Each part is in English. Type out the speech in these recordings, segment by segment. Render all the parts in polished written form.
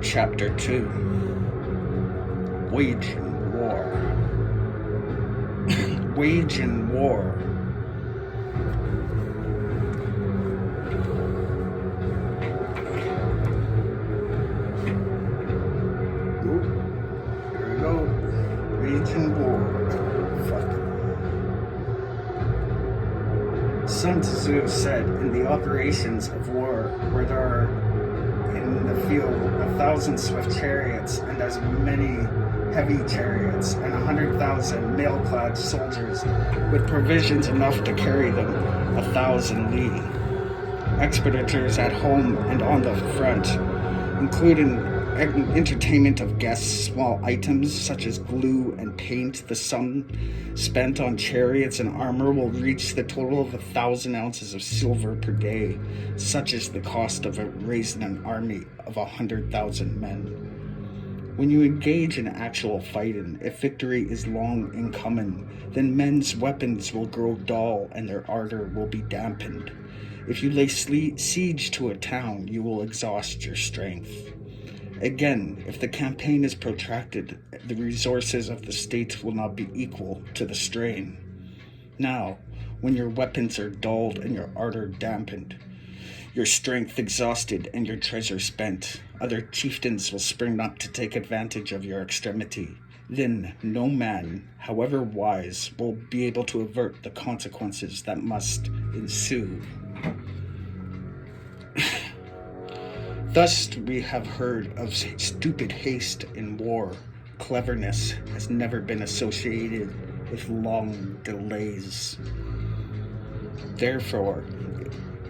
Chapter 2. Waging War. Waging War. Oop, here we go. Waging War. Fuck. Sun Tzu said, in the operations of war, where there are in the field 1,000 swift chariots and as many heavy chariots and 100,000 mail-clad soldiers with provisions enough to carry them 1,000 li. Expenditures at home and on the front, including entertainment of guests, small items such as glue and paint. The sum spent on chariots and armor will reach the total of 1,000 ounces of silver per day. Such is the cost of raising an army of 100,000 men. When you engage in actual fighting, if victory is long in coming, then men's weapons will grow dull and their ardor will be dampened. If you lay siege to a town, you will exhaust your strength. Again, if the campaign is protracted, the resources of the state will not be equal to the strain. Now, when your weapons are dulled and your ardor dampened, your strength exhausted and your treasure spent, other chieftains will spring up to take advantage of your extremity. Then no man, however wise, will be able to avert the consequences that must ensue. Thus we have heard of stupid haste in war. Cleverness has never been associated with long delays. Therefore,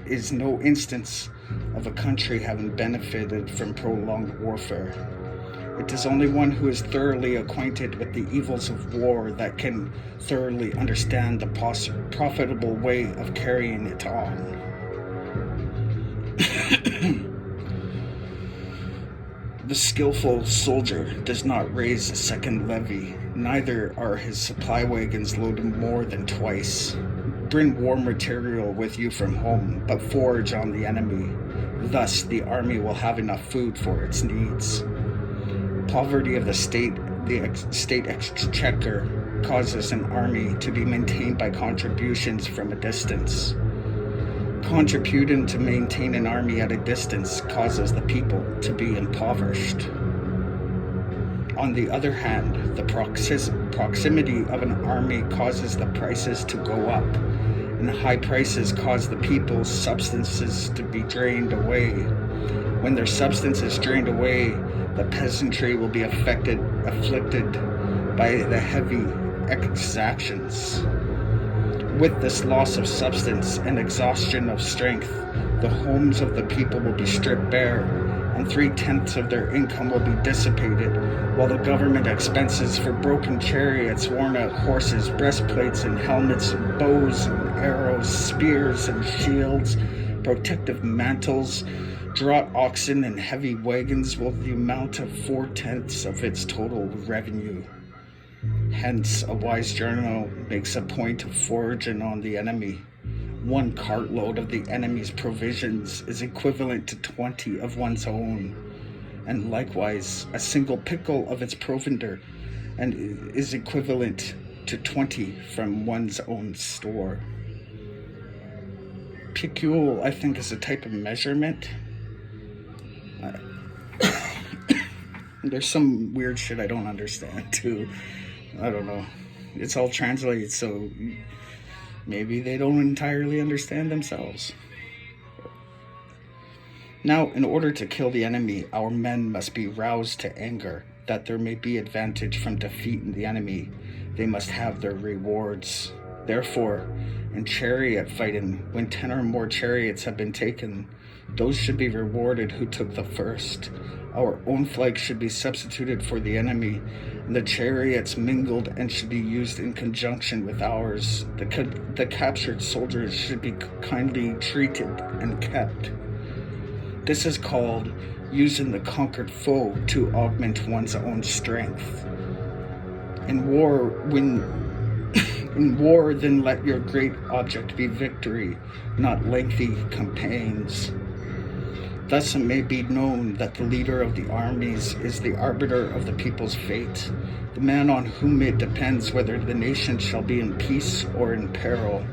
is no instance of a country having benefited from prolonged warfare. It is only one who is thoroughly acquainted with the evils of war that can thoroughly understand the profitable way of carrying it on. The skillful soldier does not raise a second levy, neither are his supply wagons loaded more than twice. Bring war material with you from home, but forage on the enemy. Thus the army will have enough food for its needs. Poverty of the state exchequer causes an army to be maintained by contributions from a distance. Contributing to maintain an army at a distance causes the people to be impoverished. On the other hand, the proximity of an army causes the prices to go up, and high prices cause the people's substances to be drained away. When their substance is drained away, the peasantry will be afflicted by the heavy exactions. With this loss of substance and exhaustion of strength, the homes of the people will be stripped bare, and 3/10 of their income will be dissipated, while the government expenses for broken chariots, worn-out horses, breastplates and helmets, bows and arrows, spears and shields, protective mantles, draught oxen and heavy wagons will the amount of 4/10 of its total revenue. Hence, a wise general makes a point of foraging on the enemy. 1 cartload of the enemy's provisions is equivalent to 20 of one's own, and likewise a single pickle of its provender and is equivalent to 20 from one's own store. Picule, I think, is a type of measurement. There's some weird shit I don't understand too. I don't know. It's all translated, so maybe they don't entirely understand themselves. Now, in order to kill the enemy, our men must be roused to anger, that there may be advantage from defeating the enemy. They must have their rewards. Therefore, in chariot fighting, when 10 or more chariots have been taken, those should be rewarded who took the first. Our own flank should be substituted for the enemy, and the chariots mingled and should be used in conjunction with ours. The captured soldiers should be kindly treated and kept. This is called using the conquered foe to augment one's own strength. In war, then let your great object be victory, not lengthy campaigns. Thus it may be known that the leader of the armies is the arbiter of the people's fate, the man on whom it depends whether the nation shall be in peace or in peril.